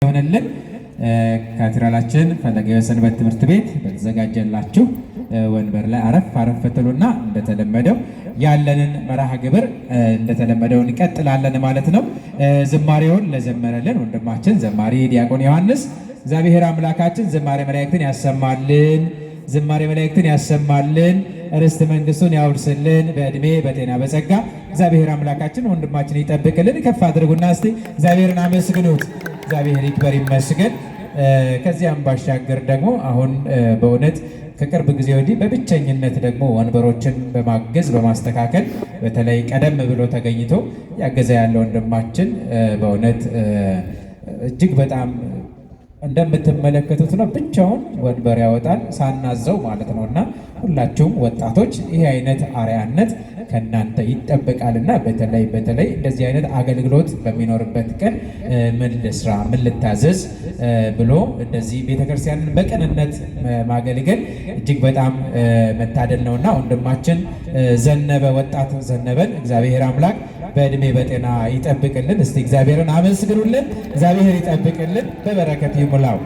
ሆነልን ካቴድራላችን ፈለገ ሰንበት ትምህርት ቤት በተዘጋጀላችሁ ወንበር ላይ አረፍ ትሉና እንደተለመደው ያለንን መርሃ ግብር እንደተለመደው እንቀጥላለን ማለት ነው። ዝማሬውን ለዘመረልን ወንድማችን ዘማሪ ዲያቆን ዮሐንስ እግዚአብሔር አምላካችን ዝማሬ መላእክትን ያሰማልን፣ ዝማሬ መላእክትን ያሰማልን፣ ርስት መንግስቱን ያውርስልን፣ በእድሜ በጤና በጸጋ እግዚአብሔር አምላካችን ወንድማችን ይጠብቅልን። ከፍ አድርጉና እስቲ እግዚአብሔርን አመስግኑት። እግዚአብሔር ይክበር ይመስገን። ከዚያም ባሻገር ደግሞ አሁን በእውነት ከቅርብ ጊዜ ወዲህ በብቸኝነት ደግሞ ወንበሮችን በማገዝ በማስተካከል በተለይ ቀደም ብሎ ተገኝቶ ያገዘ ያለ ወንድማችን በእውነት እጅግ በጣም እንደምትመለከቱት ነው። ብቻውን ወንበር ያወጣል ሳናዘው ማለት ነውና ሁላችሁም ወጣቶች ይሄ አይነት አርአያነት ከናንተ ይጠበቃልና በተለይ እንደዚህ አይነት አገልግሎት በሚኖርበት ቀን ምን ልስራ ምን ልታዘዝ ብሎ እንደዚህ ቤተክርስቲያንን በቅንነት ማገልገል እጅግ በጣም መታደል ነውና ወንድማችን ዘነበ ወጣት ዘነበን እግዚአብሔር አምላክ በእድሜ በጤና ይጠብቅልን። እስቲ እግዚአብሔርን አመስግኑልን። እግዚአብሔር ይጠብቅልን፣ በበረከት ይሙላው።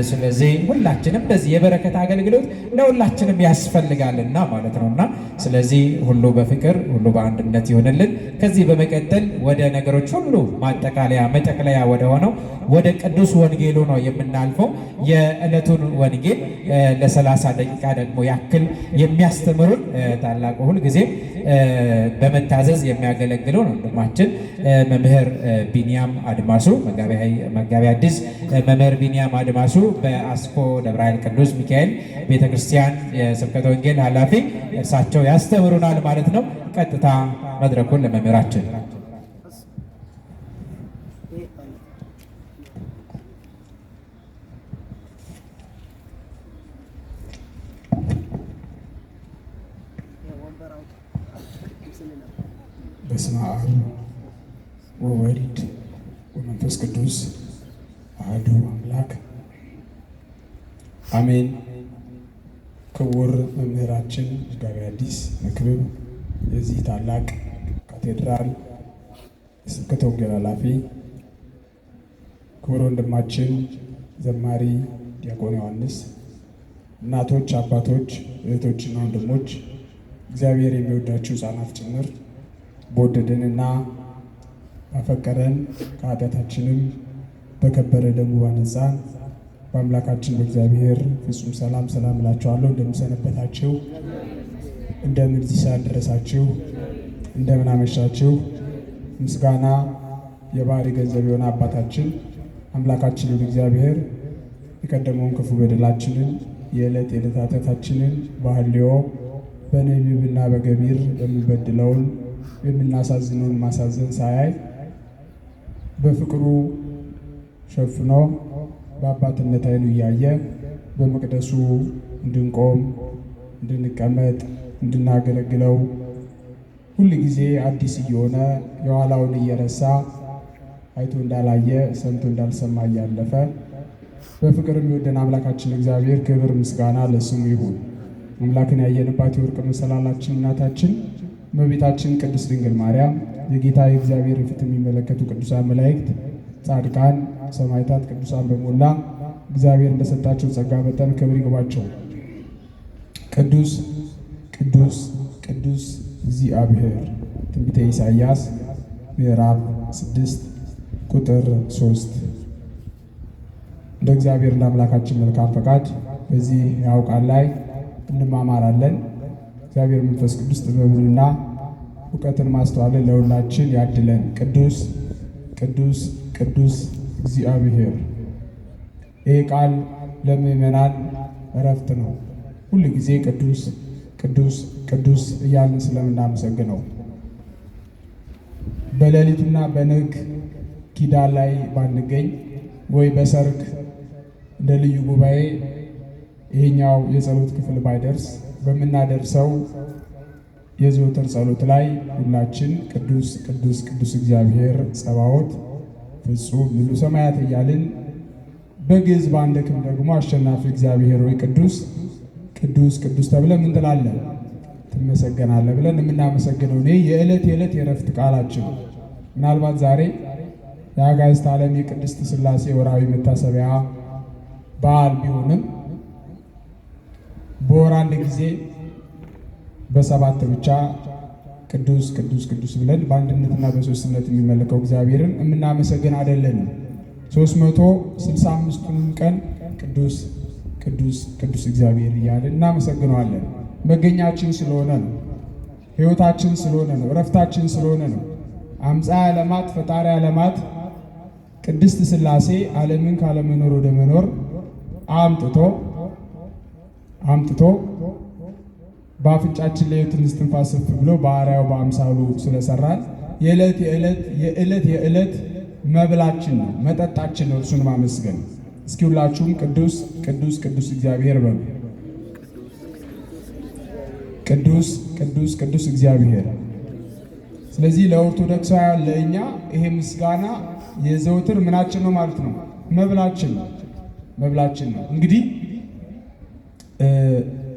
ስለዚህ ሁላችንም እንደዚህ የበረከት አገልግሎት ለሁላችንም ያስፈልጋልና ማለት ነውና ስለዚህ ሁሉ በፍቅር ሁሉ በአንድነት ይሆንልን። ከዚህ በመቀጠል ወደ ነገሮች ሁሉ ማጠቃለያ መጠቅለያ ወደ ሆነው ወደ ቅዱስ ወንጌሉ ነው የምናልፈው። የዕለቱን ወንጌል ለ30 ደቂቃ ደግሞ ያክል የሚያስተምሩን ታላቁ ሁል ጊዜ በመታዘዝ የሚያገለግለው ወንድማችን መምህር ቢንያም አድማሱ መጋቢ አዲስ መምህር ቢንያም አድማሱ በአስኮ ደብረ ኃይል ቅዱስ ሚካኤል ቤተክርስቲያን የስብከተ ወንጌል ኃላፊ እርሳቸው ያስተምሩናል ማለት ነው። ቀጥታ መድረኩን ለመምህራችን በስመ አብ ወወልድ ወመንፈስ ቅዱስ አሐዱ አምላክ አሜን። ክቡር መምህራችን መጋቤ ሐዲስ መክብብ የዚህ ታላቅ ካቴድራል የስብከተ ወንጌል ኃላፊ፣ ክቡር ወንድማችን ዘማሪ ዲያቆን ዮሐንስ፣ እናቶች፣ አባቶች፣ እህቶችና ወንድሞች፣ እግዚአብሔር የሚወዳችሁ ሕፃናት ጭምር በወደደንና ባፈቀረን ከኃጢአታችንም በከበረ ደሙ ባነጻን በአምላካችን በእግዚአብሔር ፍጹም ሰላም እላችኋለሁ። እንደምሰነበታችሁ፣ እንደምን እዚህ ሰዓት ደረሳችሁ፣ እንደምን አመሻችሁ። ምስጋና የባህሪ ገንዘብ የሆነ አባታችን አምላካችን እግዚአብሔር የቀደመውን ክፉ በደላችንን የዕለት ኃጢአታችንን በሐልዮ በነቢብና በገቢር የምንበድለውን የምናሳዝነውን ማሳዘን ሳያይ በፍቅሩ ሸፍኖ በአባትነት ዓይኑ እያየ በመቅደሱ እንድንቆም እንድንቀመጥ እንድናገለግለው ሁል ጊዜ አዲስ እየሆነ የኋላውን እየረሳ አይቶ እንዳላየ ሰምቶ እንዳልሰማ እያለፈ በፍቅር የሚወደን አምላካችን እግዚአብሔር ክብር ምስጋና ለስሙ ይሁን። አምላክን ያየንባት የወርቅ መሰላላችን እናታችን እመቤታችን ቅድስት ድንግል ማርያም፣ የጌታ የእግዚአብሔር ፊት የሚመለከቱ ቅዱሳን መላእክት፣ ጻድቃን፣ ሰማዕታት፣ ቅዱሳን በሞላ እግዚአብሔር እንደሰጣቸው ጸጋ መጠን ክብር ይግባቸው። ቅዱስ ቅዱስ ቅዱስ እግዚአብሔር ትንቢተ ኢሳይያስ ምዕራፍ 6 ቁጥር 3። እንደ እግዚአብሔር ለአምላካችን መልካም ፈቃድ በዚህ ያውቃል ላይ እንማማራለን። እግዚአብሔር መንፈስ ቅዱስ ጥበብንና እውቀትን ማስተዋልን ለሁላችን ያድለን። ቅዱስ ቅዱስ ቅዱስ እግዚአብሔር። ይህ ቃል ለምእመናን እረፍት ነው። ሁል ጊዜ ቅዱስ ቅዱስ ቅዱስ እያልን ስለምናመሰግነው በሌሊትና በነግ ኪዳን ላይ ባንገኝ ወይ በሰርክ እንደ ልዩ ጉባኤ ይሄኛው የጸሎት ክፍል ባይደርስ በምናደርሰው የዘወትር ጸሎት ላይ ሁላችን ቅዱስ ቅዱስ ቅዱስ እግዚአብሔር ጸባዖት ፍጹም ምሉ ሰማያት እያልን በግዕዝ ባንደክም ደግሞ አሸናፊ እግዚአብሔር ወይ ቅዱስ ቅዱስ ቅዱስ ተብለን ምን ትላለን? ትመሰገናለህ ብለን የምናመሰግነው የዕለት የዕለት የረፍት ቃላችን። ምናልባት ዛሬ የአጋዕዝተ ዓለም የቅድስት ሥላሴ ወርሃዊ መታሰቢያ በዓል ቢሆንም በወር አንድ ጊዜ በሰባት ብቻ ቅዱስ ቅዱስ ቅዱስ ብለን በአንድነትና በሶስትነት የሚመለከው እግዚአብሔርን የምናመሰግን አይደለንም። 365ቱንም ቀን ቅዱስ ቅዱስ ቅዱስ እግዚአብሔር እያልን እናመሰግነዋለን። መገኛችን ስለሆነ ነው። ሕይወታችን ስለሆነ ነው። እረፍታችን ስለሆነ ነው። አምፃ ዓለማት ፈጣሪ ዓለማት ቅድስት ሥላሴ ዓለምን ካለመኖር ወደ መኖር አምጥቶ በአፍንጫችን ላይ ትንፋስ እፍ ብሎ በአርአያው በአምሳሉ ስለሰራን የዕለት መብላችን ነው፣ መጠጣችን ነው እርሱን ማመስገን። እስኪ ሁላችሁም ቅዱስ ቅዱስ ቅዱስ እግዚአብሔር በሉ። ቅዱስ ቅዱስ ቅዱስ እግዚአብሔር። ስለዚህ ለኦርቶዶክሳውያን ለእኛ ይሄ ምስጋና የዘውትር ምናችን ነው ማለት ነው፣ መብላችን ነው። እንግዲህ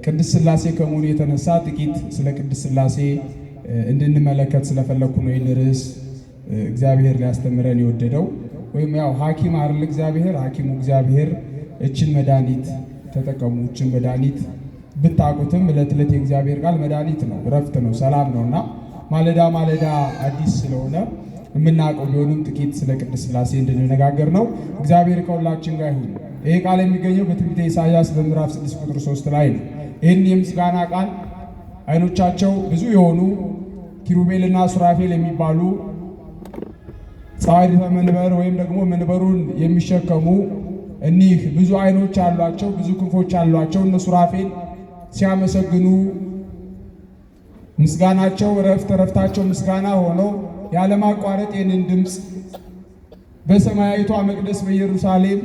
ቅድስት ሥላሴ ከመሆኑ የተነሳ ጥቂት ስለ ቅድስት ሥላሴ እንድንመለከት ስለፈለኩ ነው ይህን ርዕስ እግዚአብሔር ሊያስተምረን የወደደው። ወይም ያው ሐኪም አይደል እግዚአብሔር፣ ሐኪሙ እግዚአብሔር እችን መድኃኒት ተጠቀሙ። እችን መድኃኒት ብታውቁትም ዕለት ዕለት የእግዚአብሔር ቃል መድኃኒት ነው፣ እረፍት ነው፣ ሰላም ነውና ማለዳ ማለዳ አዲስ ስለሆነ የምናውቀው ቢሆንም ጥቂት ስለ ቅድስት ሥላሴ እንድንነጋገር ነው። እግዚአብሔር ከሁላችን ጋር ይሁን። ይሄ ቃል የሚገኘው በትንቢተ ኢሳይያስ በምዕራፍ 6 ቁጥር 3 ላይ ነው። ይህን የምስጋና ቃል ዓይኖቻቸው ብዙ የሆኑ ኪሩቤልና ሱራፌል የሚባሉ ጻዕሪተ መንበር ወይም ደግሞ መንበሩን የሚሸከሙ እኒህ ብዙ ዓይኖች አሏቸው፣ ብዙ ክንፎች አሏቸው እነ ሱራፌል ሲያመሰግኑ ምስጋናቸው እረፍታቸው ምስጋና ሆኖ ያለማቋረጥ ይህንን ድምፅ በሰማያዊቷ መቅደስ በኢየሩሳሌም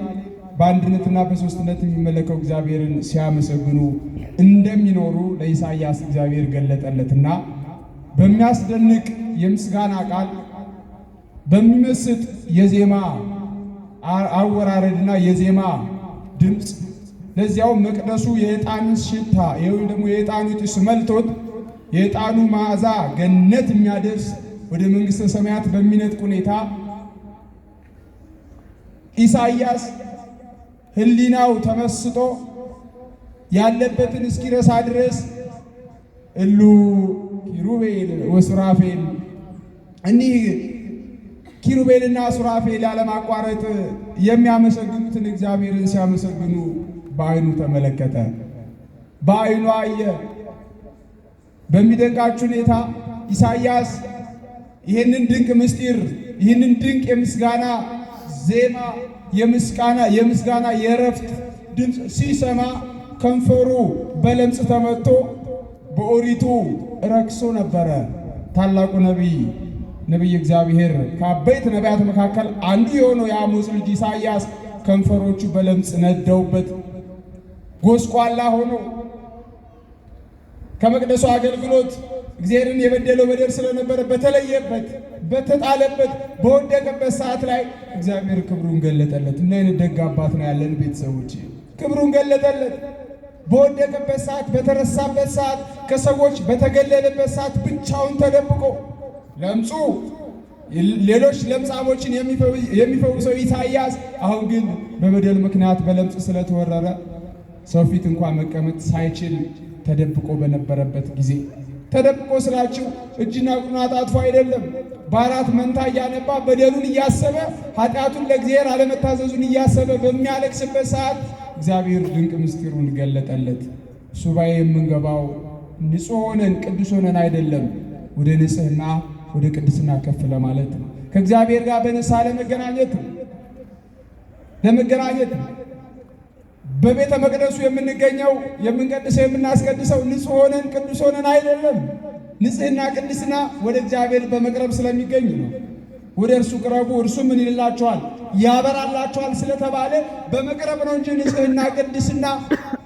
በአንድነትና በሶስትነት የሚመለከው እግዚአብሔርን ሲያመሰግኑ እንደሚኖሩ ለኢሳይያስ እግዚአብሔር ገለጠለትና በሚያስደንቅ የምስጋና ቃል በሚመስጥ የዜማ አወራረድና የዜማ ድምፅ ለዚያው መቅደሱ የዕጣን ሽታ ወይም ደግሞ የዕጣኑ ጢስ መልቶት የዕጣኑ መዓዛ ገነት የሚያደርስ ወደ መንግሥተ ሰማያት በሚነጥቅ ሁኔታ ኢሳይያስ ሕሊናው ተመስጦ ያለበትን እስኪረሳ ድረስ እሉ ኪሩቤል ወሱራፌል እኒህ ኪሩቤልና ሱራፌል ያለማቋረጥ የሚያመሰግኑትን እግዚአብሔርን ሲያመሰግኑ በዓይኑ ተመለከተ፣ በዓይኑ አየ። በሚደንቃችሁ ሁኔታ ኢሳይያስ ይህንን ድንቅ ምስጢር ይህንን ድንቅ የምስጋና ዜማ የምስጋና የእረፍት ድምፅ ሲሰማ ከንፈሩ በለምጽ ተመቶ በኦሪቱ ረክሶ ነበረ። ታላቁ ነቢይ እግዚአብሔር ከአበይት ነቢያት መካከል አንዱ የሆነው የአሞጽ ልጅ ኢሳይያስ ከንፈሮቹ በለምጽ ነደውበት ጎስቋላ ሆኖ ከመቅደሱ አገልግሎት እግዚአብሔርን የበደለው በደል ስለነበረ በተለየበት በተጣለበት በወደቀበት ሰዓት ላይ እግዚአብሔር ክብሩን ገለጠለት። ምን አይነት ደግ አባት ነው ያለን ቤተሰቦች! ክብሩን ገለጠለት። በወደቀበት ሰዓት፣ በተረሳበት ሰዓት፣ ከሰዎች በተገለለበት ሰዓት ብቻውን ተደብቆ ለምጹ ሌሎች ለምጻሞችን የሚፈውሰው ኢሳይያስ አሁን ግን በበደል ምክንያት በለምጽ ስለተወረረ ሰው ፊት እንኳን መቀመጥ ሳይችል ተደብቆ በነበረበት ጊዜ ተደብቆ ስላችሁ እጅና እግሩን አጣጥፎ አይደለም፣ በአራት መንታ እያነባ በደሉን እያሰበ ኃጢአቱን ለእግዚአብሔር አለመታዘዙን እያሰበ በሚያለቅስበት ሰዓት እግዚአብሔር ድንቅ ምስጢሩን ገለጠለት። ሱባኤ የምንገባው ንጹሕ ሆነን ቅዱስ ሆነን አይደለም፣ ወደ ንጽሕና ወደ ቅድስና ከፍ ለማለት ነው። ከእግዚአብሔር ጋር በንስሐ ለመገናኘት በቤተ መቅደሱ የምንገኘው የምንቀድሰው የምናስቀድሰው ንጹሕ ሆነን ቅዱስ ሆነን አይደለም። ንጽሕና ቅድስና ወደ እግዚአብሔር በመቅረብ ስለሚገኝ ነው። ወደ እርሱ ቅረቡ እርሱ ምን ይልላችኋል? ያበራላችኋል ስለተባለ በመቅረብ ነው እንጂ ንጽሕና ቅድስና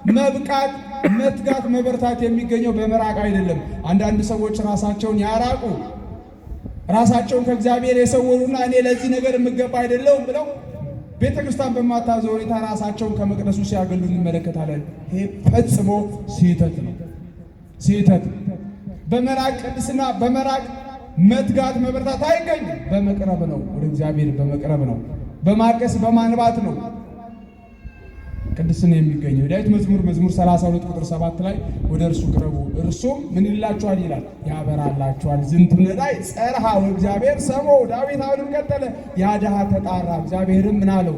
መብቃት መትጋት መበርታት የሚገኘው በመራቅ አይደለም። አንዳንድ ሰዎች ራሳቸውን ያራቁ ራሳቸውን ከእግዚአብሔር የሰወሩና እኔ ለዚህ ነገር የምገባ አይደለሁም ብለው ቤተ ክርስቲያን በማታዘው ሁኔታ ራሳቸውን ከመቅደሱ ሲያገሉ እንመለከታለን። ይሄ ፈጽሞ ስህተት ነው። በመራቅ ቅድስና በመራቅ መትጋት መበርታት አይገኝም። በመቅረብ ነው፣ ወደ እግዚአብሔር በመቅረብ ነው፣ በማቀስ በማንባት ነው ቅድስና የሚገኘው። ዳዊት መዝሙር 32 ቁጥር 7 ላይ ወደ እርሱ ቅረቡ እርሱም ምን ይላችኋል ይላል፣ ያበራላችኋል። ዝንቱ ነዳይ ጸርሃ ወእግዚአብሔር ሰማው። ዳዊት አሁንም ቀጠለ፣ ያ ድሃ ተጣራ፣ እግዚአብሔርም ምን አለው?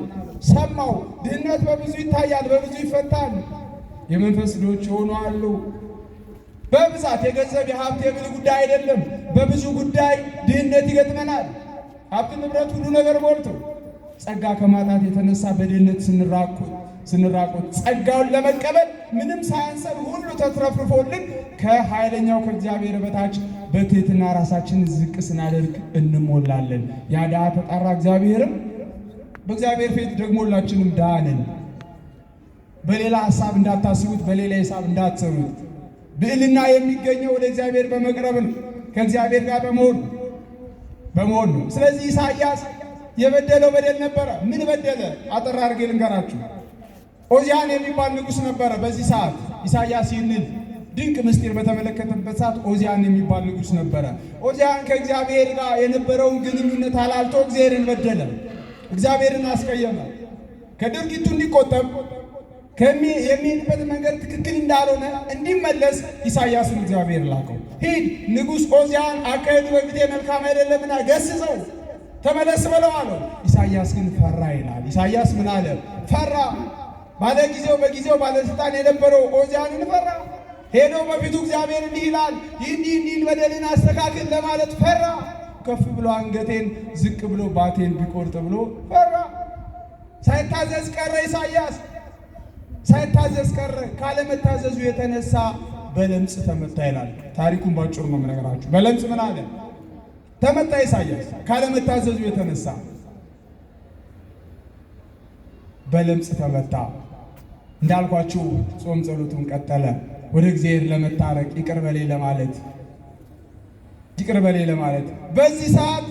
ሰማው። ድህነት በብዙ ይታያል፣ በብዙ ይፈታል። የመንፈስ ድሆች የሆኑ አሉ። በብዛት የገንዘብ የሀብት የብል ጉዳይ አይደለም፣ በብዙ ጉዳይ ድህነት ይገጥመናል። ሀብት ንብረት ሁሉ ነገር ሞልቶ ጸጋ ከማጣት የተነሳ በድህነት ስንራቆት ጸጋውን ለመቀበል ምንም ሳያንሰን ሁሉ ተትረፍርፎልን ከኃይለኛው ከእግዚአብሔር በታች በትህትና ራሳችን ዝቅ ስናደርግ እንሞላለን። ያ ድሃ ተጣራ፣ እግዚአብሔርም በእግዚአብሔር ፊት ደግሞ ሁላችንም ድሃ ነን። በሌላ ሐሳብ እንዳታስቡት፣ በሌላ ሂሳብ እንዳትሰሩት። ብዕልና የሚገኘው ወደ እግዚአብሔር በመቅረብ ነው፣ ከእግዚአብሔር ጋር በመሆን ነው። ስለዚህ ኢሳይያስ የበደለው በደል ነበረ። ምን በደለ? አጠር አድርጌ ልንገራችሁ። ኦዚያን የሚባል ንጉሥ ነበረ። በዚህ ሰዓት ኢሳይያስ ይህንን ድንቅ ምስጢር በተመለከተበት ሰዓት ኦዚያን የሚባል ንጉሥ ነበረ። ኦዚያን ከእግዚአብሔር ጋር የነበረውን ግንኙነት አላልቶ እግዚአብሔርን በደለ፣ እግዚአብሔርን አስቀየመ። ከድርጊቱ እንዲቆጠብ የሚሄድበት መንገድ ትክክል እንዳልሆነ እንዲመለስ ኢሳይያስን እግዚአብሔር ላከው። ሂድ ንጉሥ ኦዚያን አካሄዱ በፊቴ መልካም አይደለምና ገስጸው ተመለስ በለው አለው። ኢሳይያስ ግን ፈራ ይላል። ኢሳይያስ ምን አለ? ፈራ። በጊዜው ባለስልጣን የነበረው ኦዚያንን ፈራ። ሄዶ በፊቱ እግዚአብሔር እንዲህ ይላል፣ ይህን በደልን አስተካክል ለማለት ፈራ። ከፍ ብሎ አንገቴን ዝቅ ብሎ ባቴን ቢቆርጥ ብሎ ፈራ። ሳይታዘዝ ቀረ። ኢሳይያስ ሳይታዘዝ ቀረ። ካለመታዘዙ የተነሳ በለምጽ ተመታ ይላል። ታሪኩን ባጭሩ ነው የምነግራችሁ። በለምጽ ምን አለ? ተመታ። ኢሳይያስ ካለመታዘዙ የተነሳ በለምጽ ተመታ። እንዳልኳችሁ ጾም ጸሎቱን ቀጠለ። ወደ እግዚአብሔር ለመታረቅ ይቅር በሌ ለማለት በዚህ ሰዓት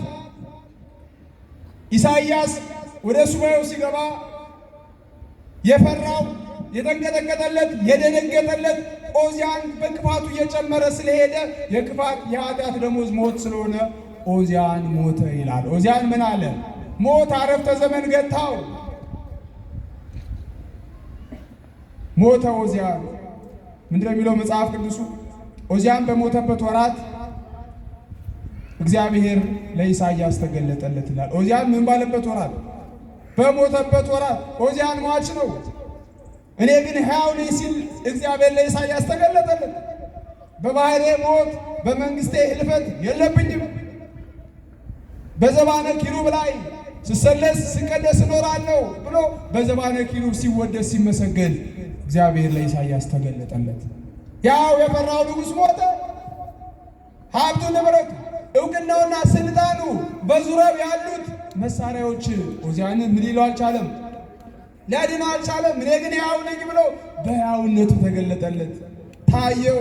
ኢሳይያስ ወደ ሱባኤው ሲገባ የፈራው የተንቀጠቀጠለት የደነገጠለት ኦዚያን በክፋቱ እየጨመረ ስለሄደ የኃጢአት ደሞዝ ሞት ስለሆነ ኦዚያን ሞተ ይላል። ኦዚያን ምን አለ? ሞት አረፍተ ዘመን ገታው። ሞተ ኦዚያን። ምንድነው የሚለው መጽሐፍ ቅዱሱ? ኦዚያን በሞተበት ወራት እግዚአብሔር ለኢሳይያስ ተገለጠለት ይላል። ኦዚያን ምን ባለበት ወራት? በሞተበት ወራት። ኦዚያን ሟች ነው፣ እኔ ግን ሕያው ነኝ ሲል እግዚአብሔር ለኢሳይያስ ተገለጠለት። በባህሬ ሞት በመንግስቴ ህልፈት የለብኝም፣ በዘባነ ኪሩብ ላይ ስሰለስ ስቀደስ እኖራለሁ ብሎ በዘባነ ኪሩብ ሲወደስ ሲመሰገን እግዚአብሔር ለኢሳይያስ ተገለጠለት። ያው የፈራው ንጉሥ ሞተ። ሀብቱ ንብረቱ፣ እውቅናውና ስልጣኑ፣ በዙሪያው ያሉት መሳሪያዎች ኦዚያንን ምን ይለው አልቻለም፣ ሊያድነው አልቻለም። እኔ ግን ሕያው ነኝ ብሎ በሕያውነቱ ተገለጠለት። ታየው።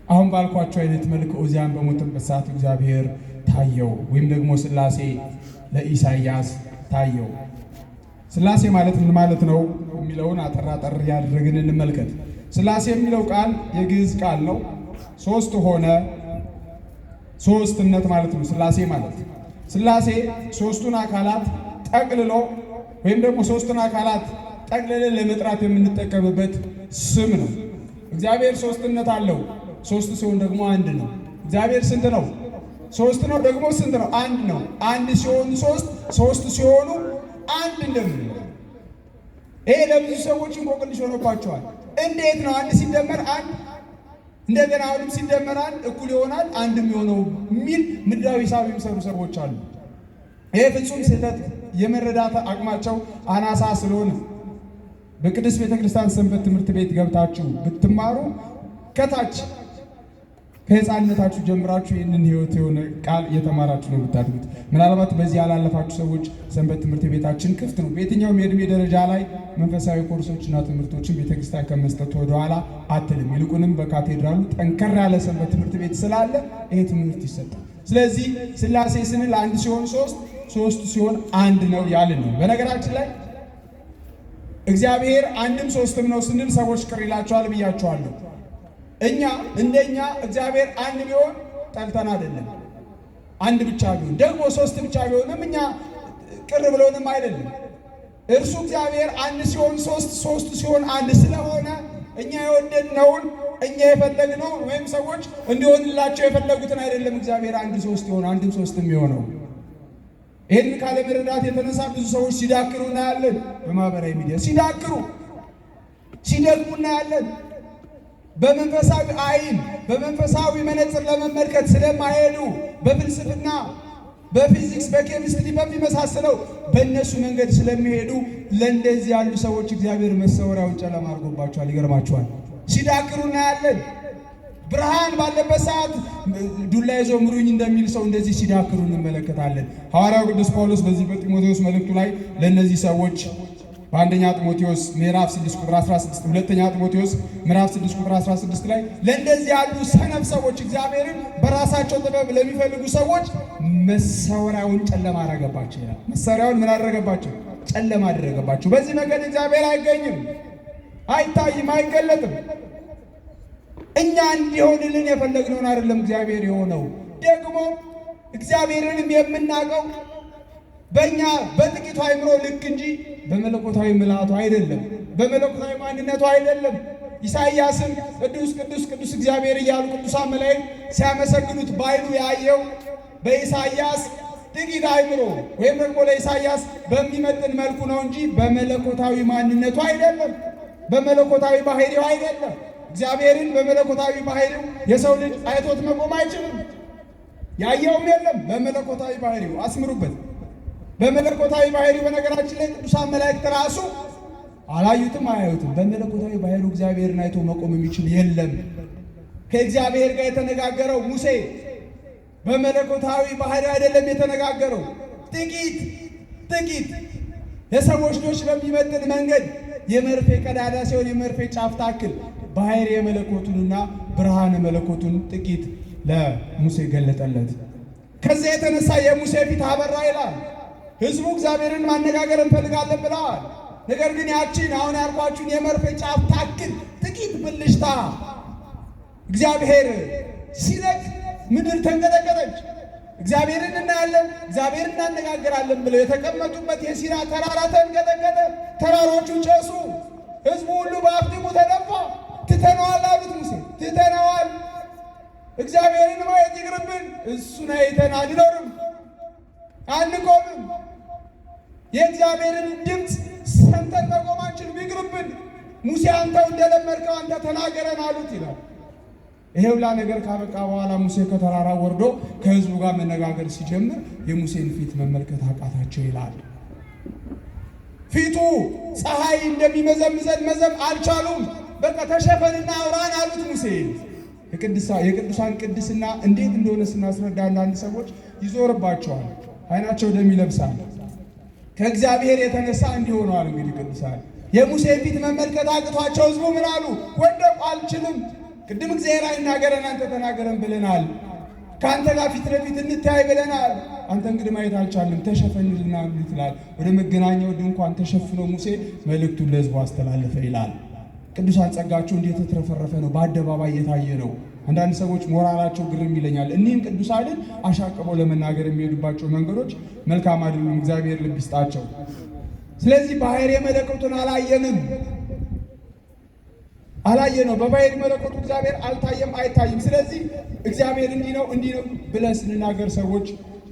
አሁን ባልኳቸው አይነት መልክ ኦዚያን በሞተበት ሰዓት እግዚአብሔር ታየው፣ ወይም ደግሞ ሥላሴ ለኢሳይያስ ታየው። ሥላሴ ማለት ምን ማለት ነው የሚለውን አጠር ያደረግን እንመልከት። ሥላሴ የሚለው ቃል የግዕዝ ቃል ነው። ሶስት ሆነ፣ ሶስትነት ማለት ነው ሥላሴ ማለት። ሥላሴ ሶስቱን አካላት ጠቅልሎ ወይም ደግሞ ሶስቱን አካላት ጠቅልለን ለመጥራት የምንጠቀምበት ስም ነው። እግዚአብሔር ሶስትነት አለው። ሶስት ሲሆን ደግሞ አንድ ነው። እግዚአብሔር ስንት ነው? ሶስት ነው። ደግሞ ስንት ነው? አንድ ነው። አንድ ሲሆኑ ሶስት፣ ሶስት ሲሆኑ አንድ እንደምን ነው? ይሄ ለብዙ ሰዎች እንቆቅልሽ ሆኖባቸዋል። እንዴት ነው አንድ ሲደመር አንድ እንደገና አሁንም ሲደመር አንድ እኩል ይሆናል አንድ የሚሆነው የሚል ምድራዊ ሂሳብ የሚሰሩ ሰዎች አሉ። ይሄ ፍጹም ስህተት፣ የመረዳት አቅማቸው አናሳ ስለሆነ በቅድስት ቤተክርስቲያን ሰንበት ትምህርት ቤት ገብታችሁ ብትማሩ ከታች ከሕፃንነታችሁ ጀምራችሁ ይህንን ሕይወት የሆነ ቃል እየተማራችሁ ነው የምታድጉት። ምናልባት በዚህ ያላለፋችሁ ሰዎች ሰንበት ትምህርት ቤታችን ክፍት ነው። በየትኛውም የዕድሜ ደረጃ ላይ መንፈሳዊ ኮርሶችና ትምህርቶችን ቤተክርስቲያን ከመስጠት ወደኋላ አትልም። ይልቁንም በካቴድራሉ ጠንከር ያለ ሰንበት ትምህርት ቤት ስላለ ይሄ ትምህርት ይሰጣል። ስለዚህ ሥላሴ ስንል አንድ ሲሆን ሶስት፣ ሶስት ሲሆን አንድ ነው ያልን ነው። በነገራችን ላይ እግዚአብሔር አንድም ሶስትም ነው ስንል ሰዎች ቅር ይላቸዋል ብያቸዋለሁ። እኛ እንደኛ እግዚአብሔር አንድ ቢሆን ጠልተን አይደለም። አንድ ብቻ ቢሆን ደግሞ ሶስት ብቻ ቢሆንም እኛ ቅር ብሎንም አይደለም። እርሱ እግዚአብሔር አንድ ሲሆን ሶስት፣ ሶስት ሲሆን አንድ ስለሆነ እኛ የወደድነውን እኛ የፈለግነውን ወይም ሰዎች እንዲሆንላቸው የፈለጉትን አይደለም እግዚአብሔር አንድ ሶስት ይሆን አንድም ሶስትም የሆነው። ይህን ካለመረዳት የተነሳ ብዙ ሰዎች ሲዳክሩ እናያለን። በማህበራዊ ሚዲያ ሲዳክሩ ሲደግሙ እናያለን። በመንፈሳዊ አይን በመንፈሳዊ መነጽር ለመመልከት ስለማይሄዱ በፍልስፍና በፊዚክስ በኬሚስትሪ በሚመሳሰለው በእነሱ መንገድ ስለሚሄዱ ለእንደዚህ ያሉ ሰዎች እግዚአብሔር መሰወሪያውን ጨለማ አድርጎባቸዋል። ይገርማቸዋል። ሲዳክሩ እናያለን። ብርሃን ባለበት ሰዓት ዱላ ይዞ ምሩኝ እንደሚል ሰው እንደዚህ ሲዳክሩ እንመለከታለን። ሐዋርያው ቅዱስ ጳውሎስ በዚህ በጢሞቴዎስ መልእክቱ ላይ ለእነዚህ ሰዎች በአንደኛ ጢሞቴዎስ ምዕራፍ 6 ቁጥር 16 ሁለተኛ ጢሞቴዎስ ምዕራፍ 6 ቁጥር 16 ላይ ለእንደዚህ ያሉ ሰነፍ ሰዎች እግዚአብሔርን በራሳቸው ጥበብ ለሚፈልጉ ሰዎች መሰወሪያውን ጨለማ አደረገባቸው ይላል። መሰወሪያውን ምን አደረገባቸው? ጨለማ አደረገባቸው። በዚህ መንገድ እግዚአብሔር አይገኝም፣ አይታይም፣ አይገለጥም። እኛ እንዲሆንልን የፈለግነውን አይደለም እግዚአብሔር የሆነው። ደግሞ እግዚአብሔርንም የምናውቀው በእኛ በጥቂቱ አእምሮ ልክ እንጂ በመለኮታዊ ምልአቱ አይደለም፣ በመለኮታዊ ማንነቱ አይደለም። ኢሳይያስም ቅዱስ ቅዱስ ቅዱስ እግዚአብሔር እያሉ ቅዱሳን መላእክት ሲያመሰግኑት ባይኑ ያየው በኢሳይያስ ጥቂት አእምሮ ወይም ደግሞ ለኢሳይያስ በሚመጥን መልኩ ነው እንጂ በመለኮታዊ ማንነቱ አይደለም፣ በመለኮታዊ ባህሪው አይደለም። እግዚአብሔርን በመለኮታዊ ባህሪው የሰው ልጅ አይቶት መቆም አይችልም። ያየውም የለም። በመለኮታዊ ባህሪው አስምሩበት። በመለኮታዊ ባህሪው በነገራችን ላይ ቅዱሳን መላእክት ራሱ አላዩትም፣ አያዩትም። በመለኮታዊ ባህሪው እግዚአብሔርን አይቶ መቆም የሚችል የለም። ከእግዚአብሔር ጋር የተነጋገረው ሙሴ በመለኮታዊ ባህሪው አይደለም የተነጋገረው። ጥቂት የሰዎች ልጆች በሚመጥን መንገድ የመርፌ ቀዳዳ ሲሆን የመርፌ ጫፍ ታክል ባህሪ የመለኮቱንና ብርሃነ መለኮቱን ጥቂት ለሙሴ ገለጠለት። ከዚያ የተነሳ የሙሴ ፊት አበራ ይላል። ሕዝቡ እግዚአብሔርን ማነጋገር እንፈልጋለን ብለዋል። ነገር ግን ያቺን አሁን ያልኳችሁን የመርፌ ጫፍ ታክል ጥቂት ብልሽታ እግዚአብሔር ሲነቅ ምድር ተንቀጠቀጠች። እግዚአብሔርን እናያለን፣ እግዚአብሔርን እናነጋገራለን ብለው የተቀመጡበት የሲና ተራራ ተንቀጠቀጠ። ተራሮቹ ጨሱ። ሕዝቡ ሁሉ በአፍጢሙ ተደፋ። ትተነዋል አሉት ሙሴ፣ ትተነዋል። እግዚአብሔርን ማየት ይቅርብን፣ እሱን አይተን አንኖርም፣ አንቆምም። የእግዚአብሔርን ድምፅ ሰምተን መቆማችን ይቅርብን። ሙሴ አንተው እንደለመድከው አንተ ተናገረን አሉት ይላል። ይሄ ሁላ ነገር ካበቃ በኋላ ሙሴ ከተራራ ወርዶ ከሕዝቡ ጋር መነጋገር ሲጀምር የሙሴን ፊት መመልከት አቃታቸው ይላል። ፊቱ ፀሐይ እንደሚመዘምዘን መዘም አልቻሉም። በቃ ተሸፈንና አውራን አሉት ሙሴ። የቅዱሳን ቅድስና እንዴት እንደሆነ ስናስረዳ አንዳንድ ሰዎች ይዞርባቸዋል፣ አይናቸው ደም ይለብሳል። ከእግዚአብሔር የተነሳ እንዲሆነዋል። እንግዲህ ቅዱሳን የሙሴን ፊት መመልከት አቅቷቸው ሕዝቡ ምን አሉ? ወደቁ። አልችልም፣ ቅድም እግዚአብሔር አይናገረን አንተ ተናገረን ብለናል፣ ከአንተ ጋር ፊት ለፊት እንታይ ብለናል። አንተ እንግዲህ ማየት አልቻልም፣ ተሸፈንልና ይላል። ወደ መገናኛው ድንኳን ተሸፍኖ ሙሴ መልእክቱን ለሕዝቡ አስተላለፈ ይላል። ቅዱሳን ጸጋቸው እንዴት የተረፈረፈ ነው! በአደባባይ የታየ ነው። አንዳንድ ሰዎች ሞራላቸው ግርም ይለኛል። እኒህም ቅዱሳንን አሻቅበው ለመናገር የሚሄዱባቸው መንገዶች መልካም አይደሉም። እግዚአብሔር ልብ ይስጣቸው። ስለዚህ ባህሪ መለኮቱን አላየነው። በባህሪ መለኮቱ እግዚአብሔር አልታየም፣ አይታይም። ስለዚህ እግዚአብሔር እንዲህ ነው ብለን ስንናገር ሰዎች